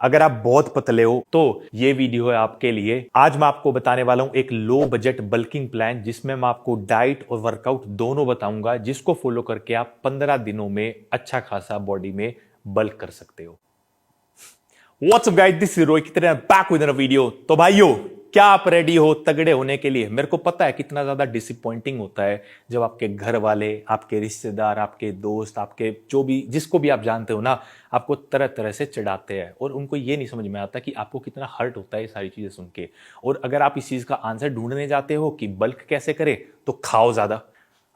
अगर आप बहुत पतले हो तो ये वीडियो है आपके लिए। आज मैं आपको बताने वाला हूं एक लो बजट बल्किंग प्लान, जिसमें मैं आपको डाइट और वर्कआउट दोनों बताऊंगा, जिसको फॉलो करके आप 15 दिनों में अच्छा खासा बॉडी में बल्क कर सकते हो। WhatsApp guys, this is Rohit back with a video. तो भाइयों, क्या आप रेडी हो तगड़े होने के लिए? मेरे को पता है कितना ज्यादा डिसअपॉइंटिंग होता है जब आपके घर वाले, आपके रिश्तेदार, आपके दोस्त, आपके जो भी, जिसको भी आप जानते हो ना, आपको तरह तरह से चिढ़ाते हैं और उनको ये नहीं समझ में आता कि आपको कितना हर्ट होता है ये सारी चीजें सुन के। और अगर आप इस चीज का आंसर ढूंढने जाते हो कि बल्क कैसे करें, तो खाओ ज्यादा।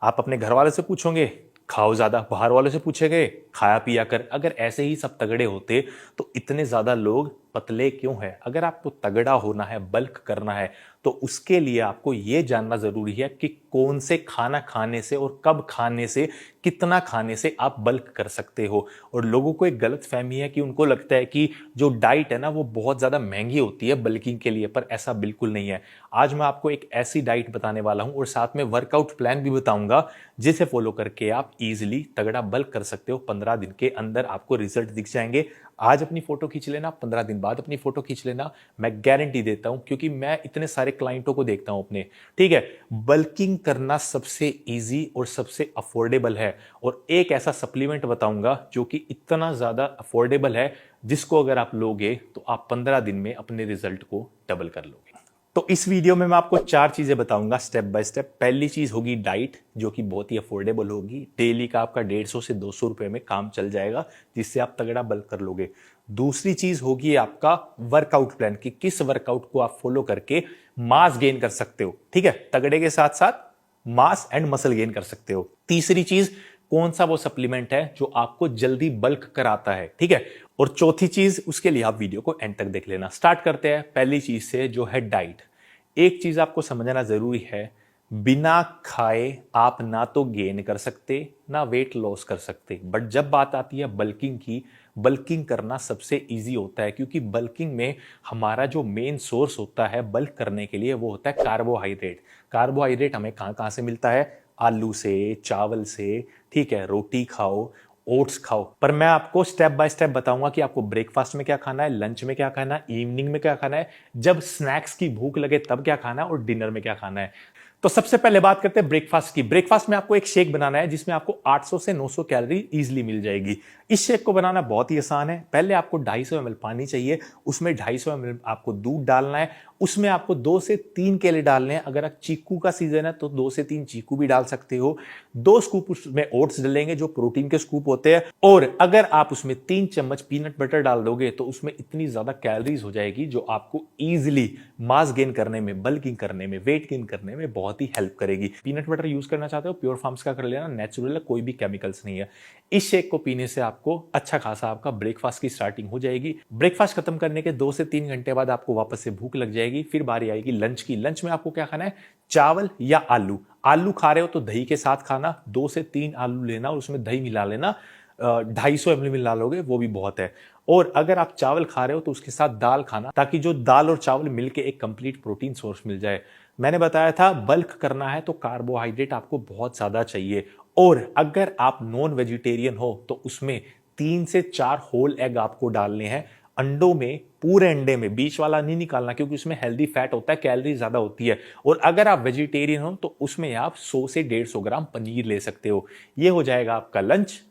आप अपने घर वाले से पूछोगे, खाओ ज्यादा। बाहर वालों से पूछेंगे, खाया पिया कर। अगर ऐसे ही सब तगड़े होते तो इतने ज्यादा लोग पतले क्यों हैं? अगर आपको तगड़ा होना है, बल्क करना है, तो उसके लिए आपको यह जानना जरूरी है कि कौन से खाना खाने से और कब खाने से, कितना खाने से आप बल्क कर सकते हो। और लोगों को एक गलत फहमी है कि उनको लगता है कि जो डाइट है ना, वो बहुत ज्यादा महंगी होती है बल्किंग के लिए, पर ऐसा बिल्कुल नहीं है। आज मैं आपको एक ऐसी डाइट बताने वाला हूं और साथ में वर्कआउट प्लान भी बताऊंगा, जिसे फॉलो करके आप इजीली तगड़ा बल्क कर सकते हो। 15 दिन के अंदर आपको रिजल्ट दिख जाएंगे। आज अपनी फोटो खींच लेना, 15 दिन बाद अपनी फोटो खींच लेना, मैं गारंटी देता हूं, क्योंकि मैं इतने सारे क्लाइंटों को देखता हूं अपने। ठीक है, बल्किंग करना सबसे इजी और सबसे अफोर्डेबल है। और एक ऐसा सप्लीमेंट बताऊंगा जो कि इतना ज्यादा अफोर्डेबल है, जिसको अगर आप लोगे तो आप 15 दिन में अपने रिजल्ट को डबल कर लोगे। तो इस वीडियो में मैं आपको 4 चीजें बताऊंगा स्टेप बाय स्टेप। पहली चीज होगी डाइट, जो कि बहुत ही अफोर्डेबल होगी। डेली का आपका 150 से 200 रुपए में काम चल जाएगा, जिससे आप तगड़ा बल्क कर लोगे। दूसरी चीज होगी आपका वर्कआउट प्लान, कि किस वर्कआउट को आप फॉलो करके मास गेन कर सकते हो। ठीक है, तगड़े के साथ साथ मास एंड मसल गेन कर सकते हो। तीसरी चीज, कौन सा वो सप्लीमेंट है जो आपको जल्दी बल्क कराता है। ठीक है, और चौथी चीज, उसके लिए आप वीडियो को एंड तक देख लेना। स्टार्ट करते हैं पहली चीज से, जो है डाइट। एक चीज आपको समझना जरूरी है, बिना खाए आप ना तो गेन कर सकते ना वेट लॉस कर सकते। बट जब बात आती है बल्किंग की, बल्किंग करना सबसे इजी होता है, क्योंकि बल्किंग में हमारा जो मेन सोर्स होता है बल्क करने के लिए, वो होता है कार्बोहाइड्रेट। कार्बोहाइड्रेट हमें कहां कहां से मिलता है? आलू से, चावल से। ठीक है, रोटी खाओ, ओट्स खाओ। पर मैं आपको स्टेप बाय स्टेप बताऊंगा कि आपको ब्रेकफास्ट में क्या खाना है, लंच में क्या खाना है, इवनिंग में क्या खाना है, जब स्नैक्स की भूख लगे तब क्या खाना है, और डिनर में क्या खाना है। तो सबसे पहले बात करते हैं ब्रेकफास्ट की। ब्रेकफास्ट में आपको एक शेक बनाना है, जिसमें आपको 800 से 900 कैलोरी इजीली मिल जाएगी। इस शेक को बनाना बहुत ही आसान है। पहले आपको 250 ml पानी चाहिए, उसमें 250 ml आपको दूध डालना है, उसमें आपको 2 से 3 केले डालने हैं। अगर आप चीकू का सीजन है तो 2 से 3 चीकू भी डाल सकते हो। 2 स्कूप उसमें ओट्स डालेंगे, जो प्रोटीन के स्कूप होते हैं। और अगर आप उसमें 3 चम्मच पीनट बटर डाल दोगे तो उसमें इतनी ज्यादा कैलोरीज हो जाएगी, जो आपको इजीली मास गेन करने में, बल्किंग करने में, वेट गेन करने में बहुत ही हेल्प करेगी। पीनट बटर यूज करना चाहते हो, प्योर फार्म्स का कर लेना, नेचुरल है, कोई भी केमिकल्स नहीं है। इस शेक को पीने से आपको अच्छा खासा आपका ब्रेकफास्ट की स्टार्टिंग हो जाएगी। ब्रेकफास्ट खत्म करने के 2 से 3 घंटे बाद आपको वापस से भूख लग जाएगी। फिर बारी आएगी लंच की। लंच में आपको क्या खाना है? चावल या आलू। आलू खा रहे हो तो दही के साथ खाना, 2 से 3 आलू लेना और उसमें दही मिला लेना। 250 ml मिला लोगे वो भी बहुत है। और अगर आप चावल खा रहे हो तो उसके साथ दाल खाना, ताकि जो दाल और चावल मिलके एक कंप्लीट प्रोटीन सोर्स मिल जाए। मैंने बताया था बल्क करना है तो कार्बोहाइड्रेट आपको बहुत ज्यादा चाहिए। और अगर आप नॉन वेजिटेरियन हो तो उसमें 3 से 4 होल एग आपको डालने हैं। अंडों में, पूरे अंडे में, बीच वाला नहीं निकालना, क्योंकि उसमें हेल्दी फैट होता है, कैलोरी ज्यादा होती है। और अगर आप वेजिटेरियन हो तो उसमें आप 100 से 150 ग्राम पनीर ले सकते हो। यह हो जाएगा आपका लंच।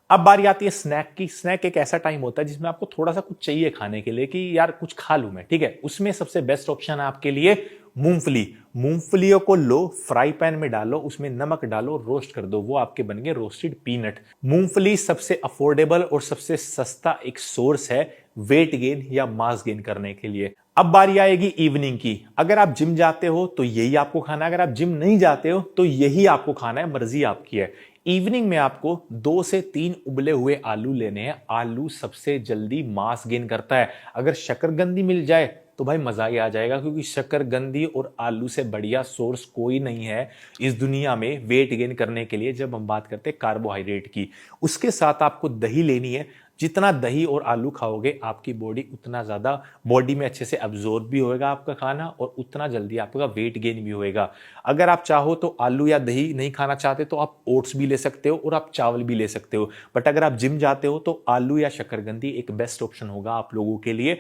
अब बारी आती है स्नैक की। स्नैक एक ऐसा टाइम होता है जिसमें आपको थोड़ा सा कुछ चाहिए खाने के लिए, कि यार कुछ खा लूं मैं। ठीक है, उसमें सबसे बेस्ट ऑप्शन है आपके लिए मूंगफली। मूंगफलियों को लो, फ्राई पैन में डालो, उसमें नमक डालो, रोस्ट कर दो, वो आपके बन गए रोस्टेड पीनट। मूंगफली सबसे अफोर्डेबल और सबसे सस्ता एक सोर्स है वेट गेन या मास गेन करने के लिए। अब बारी आएगी इवनिंग की। अगर आप जिम जाते हो तो यही आपको खाना है, अगर आप जिम नहीं जाते हो तो यही आपको खाना है, मर्जी आपकी है। इवनिंग में आपको 2 से 3 उबले हुए आलू लेने हैं। आलू सबसे जल्दी मास गेन करता है। अगर शकरकंदी मिल जाए तो भाई मजा ही आ जाएगा, क्योंकि शकरकंदी और आलू से बढ़िया सोर्स कोई नहीं है इस दुनिया में वेट गेन करने के लिए, जब हम बात करते हैं कार्बोहाइड्रेट की। उसके साथ आपको दही लेनी है, जितना दही और आलू खाओगे आपकी बॉडी उतना ज्यादा बॉडी में अच्छे से अब्जॉर्ब भी होएगा आपका खाना और उतना जल्दी आपका वेट गेन भी होएगा। अगर आप चाहो तो आलू या दही नहीं खाना चाहते तो आप ओट्स भी ले सकते हो और आप चावल भी ले सकते हो। बट अगर आप जिम जाते हो तो आलू या शकरकंदी एक बेस्ट ऑप्शन होगा आप लोगों के लिए।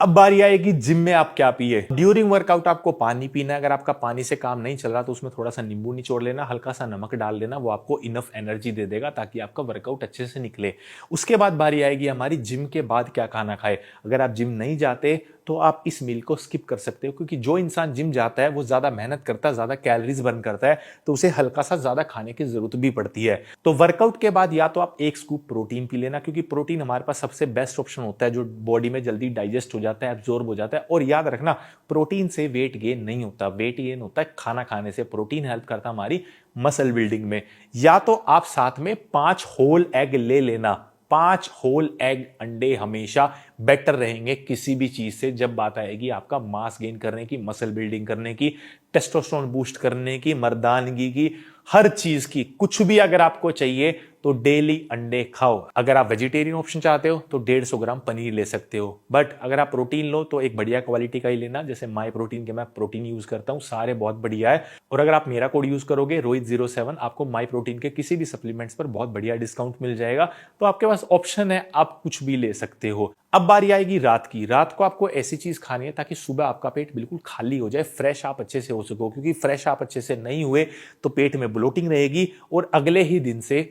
अब बारी आएगी जिम में आप क्या पिए। ड्यूरिंग वर्कआउट आपको पानी पीना है। अगर आपका पानी से काम नहीं चल रहा तो उसमें थोड़ा सा नींबू निचोड़ लेना, हल्का सा नमक डाल देना, वो आपको इनफ एनर्जी दे देगा ताकि आपका वर्कआउट अच्छे से निकले। उसके बाद बारी आएगी हमारी जिम के बाद क्या खाना खाए। अगर आप जिम नहीं जाते तो आप इस मील को स्किप कर सकते हो, क्योंकि जो इंसान जिम जाता है वो ज्यादा मेहनत करता है, ज्यादा कैलोरीज बर्न करता है, तो उसे हल्का सा ज्यादा खाने की जरूरत भी पड़ती है। तो वर्कआउट के बाद या तो आप एक स्कूप प्रोटीन पी लेना, क्योंकि प्रोटीन हमारे पास सबसे बेस्ट ऑप्शन होता है जो बॉडी में जल्दी डाइजेस्ट हो जाता है, एब्जॉर्ब हो जाता है। और याद रखना, प्रोटीन से वेट गेन नहीं होता, वेट गेन होता है खाना खाने से। प्रोटीन हेल्प करता है हमारी मसल बिल्डिंग में। या तो आप साथ में 5 होल एग ले लेना। 5 होल एग अंडे हमेशा बेटर रहेंगे किसी भी चीज से जब बात आएगी आपका मास गेन करने की, मसल बिल्डिंग करने की, टेस्टोस्टेरोन बूस्ट करने की, मर्दानगी की, हर चीज की। कुछ भी अगर आपको चाहिए तो डेली अंडे खाओ। अगर आप वेजिटेरियन ऑप्शन चाहते हो तो 150 ग्राम पनीर ले सकते हो। बट अगर आप प्रोटीन लो तो एक बढ़िया क्वालिटी का ही लेना, जैसे माई प्रोटीन के मैं प्रोटीन यूज करता हूं, सारे बहुत बढ़िया है। और अगर आप मेरा कोड यूज करोगे रोहित07, आपको माई प्रोटीन के किसी भी सप्लीमेंट्स पर बहुत बढ़िया डिस्काउंट मिल जाएगा। तो आपके पास ऑप्शन है, आप कुछ भी ले सकते हो। अब बारी आएगी रात की। रात को आपको ऐसी चीज खानी है ताकि सुबह आपका पेट बिल्कुल खाली हो जाए, फ्रेश आप अच्छे से हो सको, क्योंकि फ्रेश आप अच्छे से नहीं हुए तो पेट में ब्लोटिंग रहेगी और अगले ही दिन से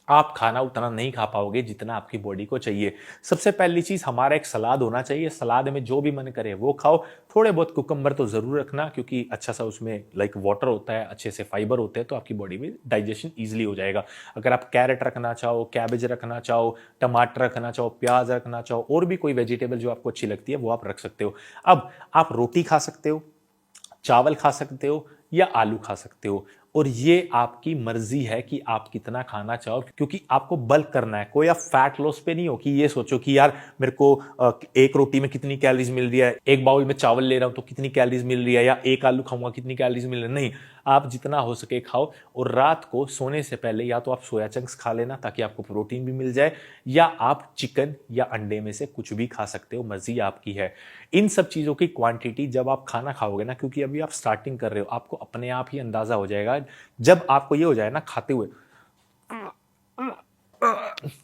आप खाना उतना नहीं खा पाओगे जितना आपकी बॉडी को चाहिए। सबसे पहली चीज, हमारा एक सलाद होना चाहिए। सलाद में जो भी मन करे वो खाओ। थोड़े बहुत कुकम्बर तो जरूर रखना, क्योंकि अच्छा सा उसमें वाटर होता है, अच्छे से फाइबर होते हैं, तो आपकी बॉडी में डाइजेशन इजीली हो जाएगा। अगर आप कैरेट रखना चाहो, कैबेज रखना चाहो, टमाटर रखना चाहो, प्याज रखना चाहो, और भी कोई वेजिटेबल जो आपको अच्छी लगती है वो आप रख सकते हो। अब आप रोटी खा सकते हो, चावल खा सकते हो या आलू खा सकते हो, और ये आपकी मर्जी है कि आप कितना खाना चाहो, क्योंकि आपको बल्क करना है। कोई आप फैट लॉस पे नहीं हो कि ये सोचो कि यार मेरे को एक रोटी में कितनी कैलोरीज मिल रही है, एक बाउल में चावल ले रहा हूं तो कितनी कैलोरीज मिल रही है, या एक आलू खाऊंगा कितनी कैलोरीज मिल रही है। नहीं, आप जितना हो सके खाओ। और रात को सोने से पहले या तो आप सोया चंक्स खा लेना ताकि आपको प्रोटीन भी मिल जाए, या आप चिकन या अंडे में से कुछ भी खा सकते हो, मर्जी आपकी है। इन सब चीजों की क्वांटिटी जब आप खाना खाओगे ना, क्योंकि अभी आप स्टार्टिंग कर रहे हो, आपको अपने आप ही अंदाजा हो जाएगा। जब आपको ये हो जाए ना खाते हुए,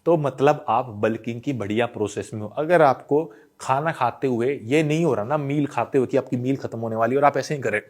तो मतलब आप बल्किंग की बढ़िया प्रोसेस में हो। अगर आपको खाना खाते हुए ये नहीं हो रहा ना, मील खाते हुए कि आपकी मील खत्म होने वाली और आप ऐसे ही करें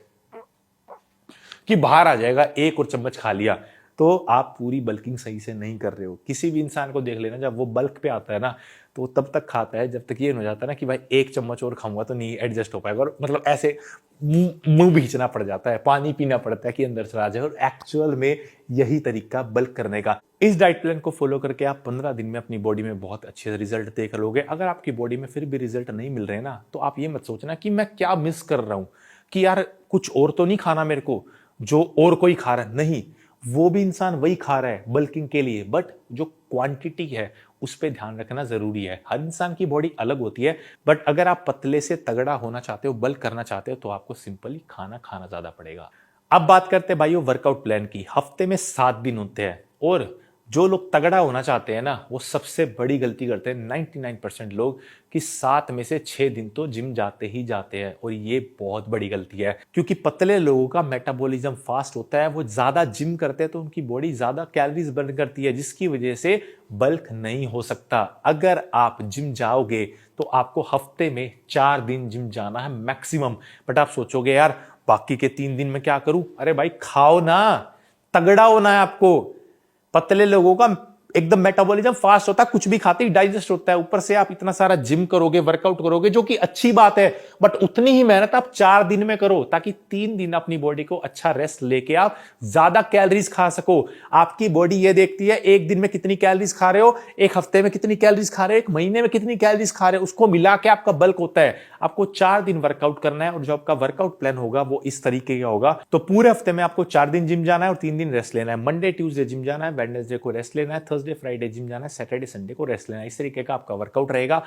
कि बाहर आ जाएगा, एक और चम्मच खा लिया, तो आप पूरी बल्किंग सही से नहीं कर रहे हो। किसी भी इंसान को देख लेना, जब वो बल्क पे आता है ना तो तब तक खाता है जब तक ये हो जाता है ना कि भाई एक चम्मच और खाऊंगा तो नहीं एडजस्ट हो पाएगा, और मतलब ऐसे मुंह भींचना पड़ जाता है, पानी पीना पड़ता है कि अंदर से आ जाए। और एक्चुअल में यही तरीका बल्क करने का। इस डाइट प्लान को फॉलो करके आप 15 दिन में अपनी बॉडी में बहुत अच्छे रिजल्ट देख लोगे। अगर आपकी बॉडी में फिर भी रिजल्ट नहीं मिल रहे ना, तो आप ये मत सोचना कि मैं क्या मिस कर रहा हूं, कि यार कुछ और तो नहीं खाना मेरे को जो और कोई खा रहा है। नहीं, वो भी इंसान वही खा रहा है बल्किंग के लिए, बट जो क्वांटिटी है उस पर ध्यान रखना जरूरी है। हर इंसान की बॉडी अलग होती है, बट अगर आप पतले से तगड़ा होना चाहते हो, बल्क करना चाहते हो, तो आपको सिंपली खाना खाना ज्यादा पड़ेगा। अब बात करते हैं भाइयों वर्कआउट प्लान की। हफ्ते में 7 दिन होते हैं, और जो लोग तगड़ा होना चाहते हैं ना, वो सबसे बड़ी गलती करते हैं 99% लोग, कि 7 में से 6 दिन तो जिम जाते ही जाते हैं। और ये बहुत बड़ी गलती है, क्योंकि पतले लोगों का मेटाबॉलिज्म फास्ट होता है, वो ज्यादा जिम करते हैं तो उनकी बॉडी ज्यादा कैलोरीज बर्न करती है, जिसकी वजह से बल्क नहीं हो सकता। अगर आप जिम जाओगे तो आपको हफ्ते में 4 दिन जिम जाना है मैक्सिमम। बट आप सोचोगे यार बाकी के 3 दिन में क्या करूं? अरे भाई खाओ ना, तगड़ा होना है आपको। पतले लोगों का एकदम मेटाबॉलिज्म फास्ट होता है, कुछ भी खाते ही डाइजेस्ट होता है। ऊपर से आप इतना सारा जिम करोगे, वर्कआउट करोगे, जो कि अच्छी बात है, बट उतनी ही मेहनत आप 4 दिन में करो, ताकि 3 दिन अपनी बॉडी को अच्छा रेस्ट लेके आप ज्यादा कैलोरीज खा सको। आपकी बॉडी ये देखती है एक दिन में कितनी कैलोरीज खा रहे हो, एक हफ्ते में कितनी कैलोरीज खा रहे हो, एक महीने में कितनी कैलोरीज खा रहे हो, उसको मिला के आपका बल्क होता है। आपको 4 दिन वर्कआउट करना है, और जो आपका वर्कआउट प्लान होगा वो इस तरीके का होगा। तो पूरे हफ्ते में आपको 4 दिन जिम जाना है और 3 दिन रेस्ट लेना है। मंडे ट्यूसडे जिम जाना है, वेडनेसडे को रेस्ट लेना है, थर्सडे फ्राइडे जिम जाना है, सैटरडे संडे को रेस्ट लेना है। इस तरीके का आपका वर्कआउट रहेगा।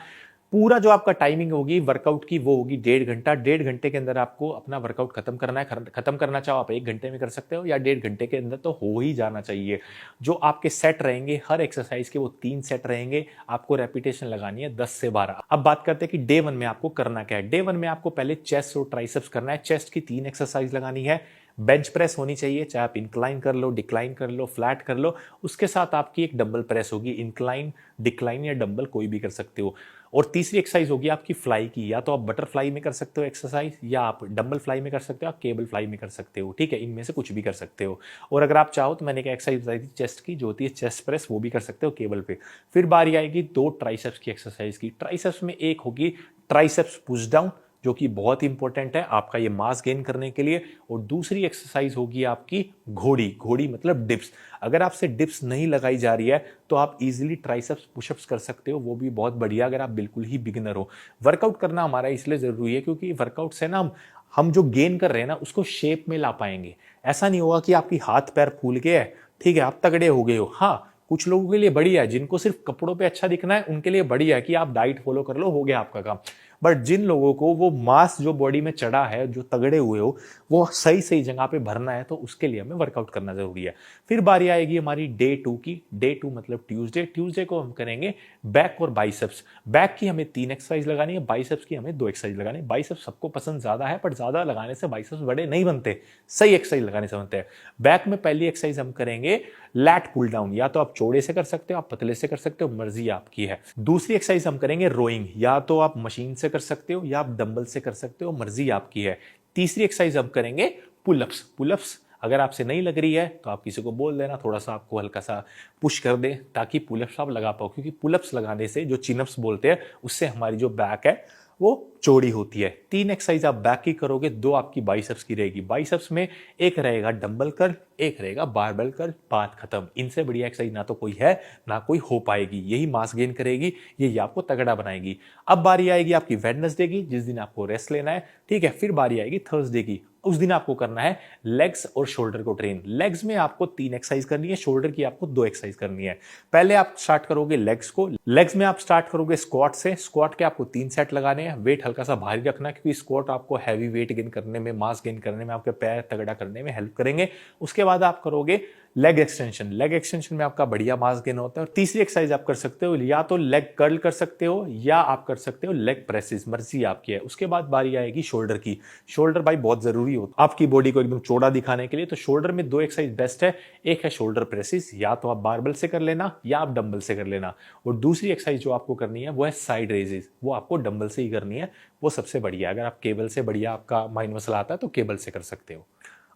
पूरा जो आपका टाइमिंग होगी वर्कआउट की वो होगी 1.5 घंटा। 1.5 घंटे के अंदर आपको अपना वर्कआउट खत्म करना है। खत्म करना चाहो आप 1 घंटे में कर सकते हो या 1.5 घंटे के अंदर तो हो ही जाना चाहिए। जो आपके सेट रहेंगे हर एक्सरसाइज के वो 3 सेट रहेंगे। आपको रेपिटेशन लगानी है 10 से 12। अब बात करते हैं कि डे 1 में आपको करना क्या है। डे 1 में आपको पहले चेस्ट और ट्राइसेप्स करना है। चेस्ट की 3 एक्सरसाइज लगानी है। बेंच प्रेस होनी चाहिए, चाहे आप इंक्लाइन कर लो, डिक्लाइन कर लो, फ्लैट कर लो। उसके साथ आपकी एक डंबल प्रेस होगी, इंक्लाइन, डिक्लाइन या डंबल कोई भी कर सकते हो। और तीसरी एक्सरसाइज होगी आपकी फ्लाई की। या तो आप बटरफ्लाई में कर सकते हो एक्सरसाइज, या आप डंबल फ्लाई में कर सकते हो, आप केबल फ्लाई में कर सकते हो। ठीक है, इनमें से कुछ भी कर सकते हो। और अगर आप चाहो तो मैंने एक एक्सरसाइज बताई थी चेस्ट की, जो होती है चेस्ट प्रेस, वो भी कर सकते हो केबल पे। फिर बारी आएगी 2 ट्राइसेप्स की एक्सरसाइज की। ट्राइसेप्स में एक होगी ट्राइसेप्स पुश डाउन, जो कि बहुत इंपॉर्टेंट है आपका ये मास गेन करने के लिए। और दूसरी एक्सरसाइज होगी आपकी घोड़ी। घोड़ी मतलब डिप्स। अगर आपसे डिप्स नहीं लगाई जा रही है तो आप इजीली ट्राइसेप्स पुशअप्स कर सकते हो, वो भी बहुत बढ़िया, अगर आप बिल्कुल ही बिगिनर हो। वर्कआउट करना हमारा इसलिए जरूरी है क्योंकि वर्कआउट से ना हम जो गेन कर रहे हैं ना उसको शेप में ला पाएंगे। ऐसा नहीं होगा कि आपकी हाथ पैर फूल गए है, ठीक है, आप तगड़े हो गए हो। हाँ, कुछ लोगों के लिए बढ़िया है, जिनको सिर्फ कपड़ों पे अच्छा दिखना है उनके लिए बढ़िया है कि आप डाइट फॉलो कर लो, हो गया आपका काम। बट जिन लोगों को वो मास जो बॉडी में चढ़ा है, जो तगड़े हुए हो, वो सही सही जगह पे भरना है, तो उसके लिए हमें वर्कआउट करना जरूरी है। फिर बारी आएगी हमारी डे 2 की। डे 2 मतलब ट्यूसडे। ट्यूसडे को हम करेंगे बैक और बाइसेप्स। बैक की हमें 3 एक्सरसाइज लगानी है, बाइसेप्स की हमें 2 एक्सरसाइज लगानी है। बाइसेप्स सबको पसंद ज्यादा है, बट ज्यादा लगाने से बाइसेप्स बड़े नहीं बनते, सही एक्सरसाइज लगाने से बनते हैं। बैक में पहली एक्सरसाइज हम करेंगे लैट पुल डाउन। या तो आप चौड़े से कर सकते हो, आप पतले से कर सकते हो, मर्जी आपकी है। दूसरी एक्सरसाइज हम करेंगे रोइंग। या तो आप मशीन से कर सकते हो या आप डंबल से कर सकते हो, मर्जी आपकी है। तीसरी एक्सरसाइज हम करेंगे पुलअप्स। पुलअप्स अगर आपसे नहीं लग रही है तो आप किसी को बोल देना थोड़ा सा आपको हल्का सा पुश कर दे, ताकि पुलअप्स आप लगा पाओ। क्योंकि पुलअप्स लगाने से, जो चिनअप्स बोलते हैं, उससे हमारी जो बैक है वो चौड़ी होती है। 3 एक्सरसाइज आप बैक की करोगे, 2 आपकी बाइसेप्स की रहेगी। बाइसेप्स में एक रहेगा डंबल कर्ल, एक रहेगा बारबेल कर्ल, बात खत्म। इनसे बढ़िया एक्सरसाइज ना तो कोई है ना कोई हो पाएगी। यही मास गेन करेगी, यही आपको तगड़ा बनाएगी। अब बारी आएगी आपकी वेडनेसडे की, जिस दिन आपको रेस्ट लेना है, ठीक है। फिर बारी आएगी थर्सडे की, उस दिन आपको करना है लेग्स और शोल्डर को ट्रेन। लेग्स में आपको 3 एक्सरसाइज करनी है, शोल्डर की आपको 2 एक्सरसाइज करनी है। पहले आप स्टार्ट करोगे लेग्स को। लेग्स में आप स्टार्ट करोगे स्क्वाट से। स्क्वाट के आपको 3 सेट लगाने हैं। वेट हल्का सा भारी रखना, क्योंकि स्क्वाट आपको हैवी वेट गेन करने में, मास गेन करने में, आपके पैर तगड़ा करने में हेल्प करेंगे। उसके बाद आप करोगे लेग एक्सटेंशन। लेग एक्सटेंशन में आपका बढ़िया मास गेन होता है। और तीसरी एक्सरसाइज आप कर सकते हो, या तो लेग कर्ल कर सकते हो या आप कर सकते हो लेग प्रेसेस, मर्जी आपकी है। उसके बाद बारी आएगी शोल्डर की। शोल्डर भाई बहुत जरूरी होता है आपकी बॉडी को एकदम चौड़ा दिखाने के लिए। तो शोल्डर में 2 एक्सरसाइज बेस्ट है। एक है शोल्डर प्रेसेस, या तो आप बारबल से कर लेना या आप डंबल से कर लेना। और दूसरी एक्सरसाइज जो आपको करनी है वो है साइड रेजेस, वो आपको डंबल से ही करनी है, वो सबसे बढ़िया। अगर आप केबल से बढ़िया आपका माइंड मसल आता है तो केबल से कर सकते हो।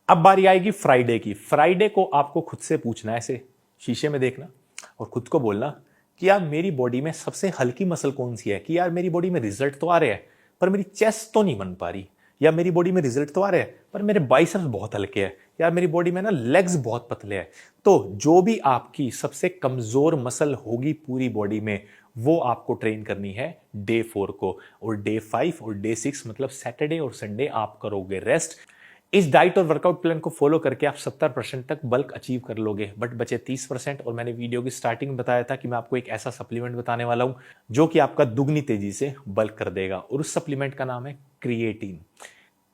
अब बारी आएगी फ्राइडे की। फ्राइडे को आपको खुद से पूछना है, ऐसे शीशे में देखना और खुद को बोलना कि यार मेरी बॉडी में सबसे हल्की मसल कौन सी है, कि यार मेरी बॉडी में रिजल्ट तो आ रहे हैं पर मेरी चेस्ट तो नहीं बन पा रही, या मेरी बॉडी में रिजल्ट तो आ रहे हैं पर मेरे बाइसेप्स बहुत हल्के हैं, यार मेरी बॉडी में ना लेग्स बहुत पतले हैं। तो जो भी आपकी सबसे कमजोर मसल होगी पूरी बॉडी में, वो आपको ट्रेन करनी है डे 4 को। और डे 5 और डे 6 मतलब सैटरडे और संडे आप करोगे रेस्ट। इस डाइट और वर्कआउट प्लान को फॉलो करके आप 70% तक बल्क अचीव कर लोगे, बट बचे 30%। और मैंने वीडियो की स्टार्टिंग में बताया था कि मैं आपको एक ऐसा सप्लीमेंट बताने वाला हूं जो कि आपका दुगनी तेजी से बल्क कर देगा, और उस सप्लीमेंट का नाम है क्रिएटिन।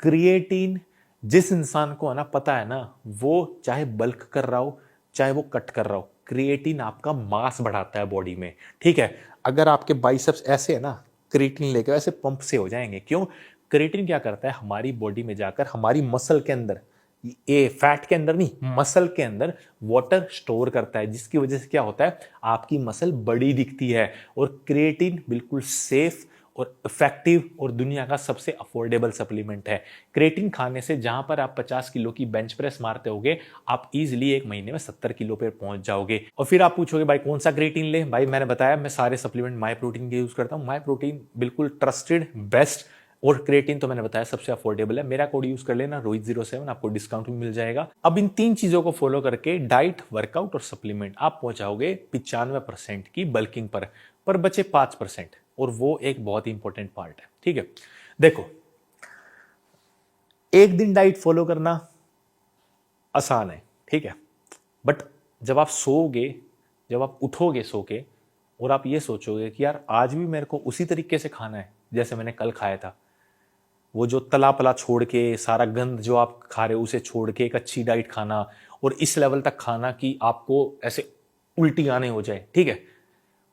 क्रिएटिन जिस इंसान को ना पता है ना, वो चाहे बल्क कर रहा हो चाहे वो कट कर रहा हो, क्रिएटिन आपका मास बढ़ाता है बॉडी में। ठीक है, अगर आपके बाइसेप्स ऐसे है ना, क्रिएटिन लेके वैसे पंप से हो जाएंगे। क्यों? क्रिएटिन क्या करता है, हमारी बॉडी में जाकर हमारी मसल के अंदर, ये फैट के अंदर नहीं, मसल के अंदर वाटर स्टोर करता है, जिसकी वजह से क्या होता है, आपकी मसल बड़ी दिखती है। और क्रिएटिन बिल्कुल सेफ और इफेक्टिव और दुनिया का सबसे अफोर्डेबल सप्लीमेंट है। क्रिएटिन खाने से जहां पर आप 50 किलो की बेंच प्रेस मारते होगे, आप इजीली एक महीने में 70 किलो पे पहुंच जाओगे। और फिर आप पूछोगे भाई कौन सा क्रिएटिन ले? भाई मैंने बताया मैं सारे सप्लीमेंट माई प्रोटीन के यूज करता हूं। माई प्रोटीन बिल्कुल ट्रस्टेड, बेस्ट, और क्रिएटिन तो मैंने बताया सबसे अफोर्डेबल है। मेरा कोड यूज कर लेना रोहित07, आपको डिस्काउंट भी मिल जाएगा। अब इन 3 चीजों को फॉलो करके डाइट, वर्कआउट और सप्लीमेंट आप पहुंचाओगे 95% की बल्किंग पर बचे 5%, और वो एक बहुत इंपॉर्टेंट पार्ट है। ठीक है, देखो, एक दिन डाइट फॉलो करना आसान है, ठीक है, बट जब आप सोओगे, जब आप उठोगे सो के और आप ये सोचोगे कि यार आज भी मेरे को उसी तरीके से खाना है जैसे मैंने कल खाया था, वो जो तला पला छोड़ के, सारा गंद जो आप खा रहे हो उसे छोड़ के एक अच्छी डाइट खाना और इस लेवल तक खाना कि आपको ऐसे उल्टी आने हो जाए, ठीक है,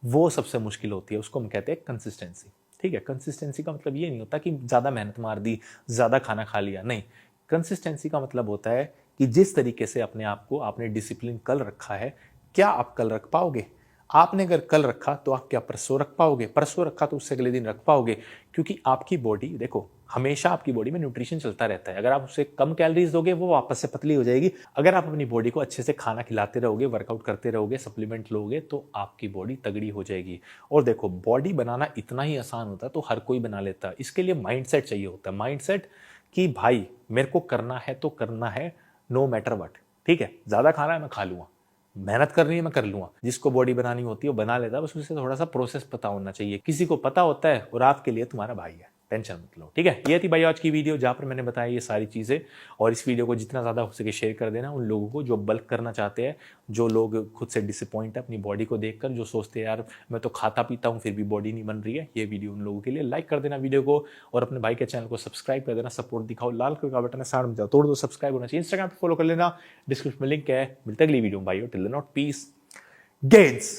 वो सबसे मुश्किल होती है। उसको हम कहते हैं कंसिस्टेंसी। ठीक है, कंसिस्टेंसी का मतलब ये नहीं होता कि ज़्यादा मेहनत मार दी, ज़्यादा खाना खा लिया, नहीं। कंसिस्टेंसी का मतलब होता है कि जिस तरीके से अपने आप को आपने डिसिप्लिन कल रखा है, क्या आप कल रख पाओगे? आपने अगर कल रखा तो आप क्या परसों रख पाओगे? परसों रखा तो उससे अगले दिन रख पाओगे, क्योंकि आपकी बॉडी, देखो हमेशा आपकी बॉडी में न्यूट्रिशन चलता रहता है। अगर आप उसे कम कैलोरीज दोगे वो वापस से पतली हो जाएगी। अगर आप अपनी बॉडी को अच्छे से खाना खिलाते रहोगे, वर्कआउट करते रहोगे, सप्लीमेंट लोगे, तो आपकी बॉडी तगड़ी हो जाएगी। और देखो, बॉडी बनाना इतना ही आसान होता है तो हर कोई बना लेता है। इसके लिए माइंडसेट चाहिए होता है, माइंडसेट कि भाई मेरे को करना है तो करना है, नो मैटर वट। ठीक है, ज्यादा खाना है मैं खा लूंगा, मेहनत करनी है मैं कर लूंगा। जिसको बॉडी बनानी होती है वो बना लेता है, बस उसे थोड़ा सा प्रोसेस पता होना चाहिए। किसी को पता होता है और आपके लिए तुम्हारा भाई है, टेंशन मत लो। ठीक है, ये थी भाई आज की वीडियो जहां पर मैंने बताया ये सारी चीजें। और इस वीडियो को जितना ज्यादा हो सके शेयर कर देना उन लोगों को जो बल्क करना चाहते हैं, जो लोग खुद से डिसअपॉइंट है अपनी बॉडी को देखकर, जो सोचते हैं यार मैं तो खाता पीता हूँ फिर भी बॉडी नहीं बन रही है। ये वीडियो उन लोगों के लिए। लाइक कर देना वीडियो को और अपने भाई के चैनल को सब्सक्राइब कर देना, सपोर्ट दिखाओ। लाल कलर का बटन है, साइड में जाओ तोड़ दो, सब्सक्राइब होना चाहिए। इंस्टाग्राम पे फॉलो कर लेना, डिस्क्रिप्शन में लिंक है। मिलते अगली वीडियो में भाई, till then not peace gains.